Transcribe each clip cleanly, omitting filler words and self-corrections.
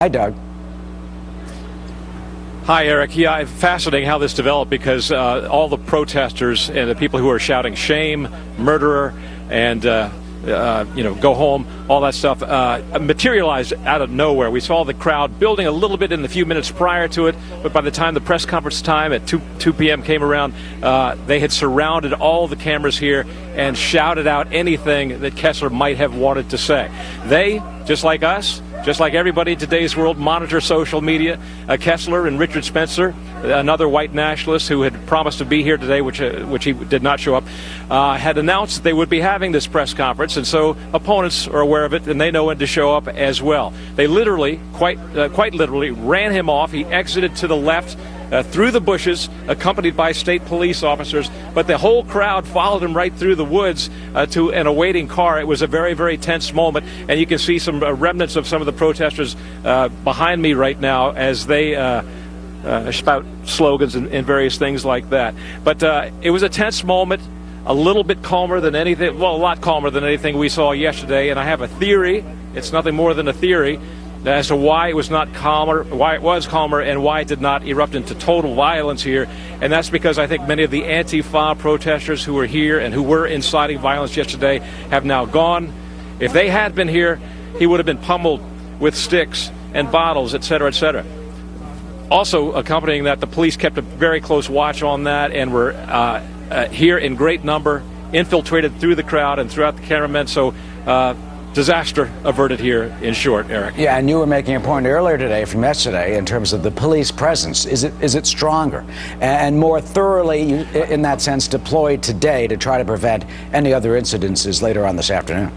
Hi, Doug. Hi, Eric. Yeah, fascinating how this developed because all the protesters and the people who are shouting shame, murderer, and go home, all that stuff materialized out of nowhere. We saw the crowd building a little bit in the few minutes prior to it, but by the time the press conference time at 2 p.m. came around, they had surrounded all the cameras here and shouted out anything that Kessler might have wanted to say. They, just like us, just like everybody in today's world, monitor social media. Kessler and Richard Spencer, another white nationalist who had promised to be here today, which he did not show up, had announced that they would be having this press conference, and so opponents are aware of it, and they know when to show up as well. They literally, quite literally, ran him off. He exited to the left, through the bushes, accompanied by state police officers, but the whole crowd followed him right through the woods to an awaiting car. It was a very, very tense moment, and you can see some remnants of some of the protesters behind me right now as they spout slogans and various things like that. But it was a tense moment, a little bit calmer than anything, well, a lot calmer than anything we saw yesterday, and I have a theory. It's nothing more than a theory as to why it was not calmer, why it was calmer, and why it did not erupt into total violence here. And that's because I think many of the Antifa protesters who were here and who were inciting violence yesterday have now gone. If they had been here, he would have been pummeled with sticks and bottles, etc., etc. Also accompanying that, the police kept a very close watch on that and were here in great number, infiltrated through the crowd and throughout the cameramen. So disaster averted here, in short, Eric. Yeah, and you were making a point earlier today from yesterday in terms of the police presence. Is it stronger and more thoroughly, in that sense, deployed today to try to prevent any other incidences later on this afternoon?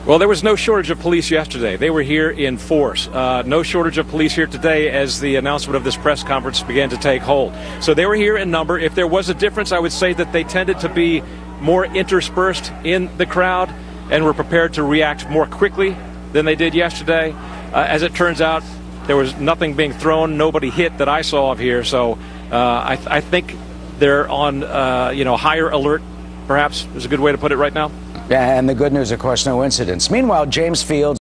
Well, there was no shortage of police yesterday. They were here in force. No shortage of police here today as the announcement of this press conference began to take hold. So they were here in number. If there was a difference, I would say that they tended to be more interspersed in the crowd and were prepared to react more quickly than they did yesterday. As it turns out, there was nothing being thrown, nobody hit that I saw of here. So I think they're on higher alert, perhaps is a good way to put it right now. Yeah, and the good news, of course, no incidents. Meanwhile, James Fields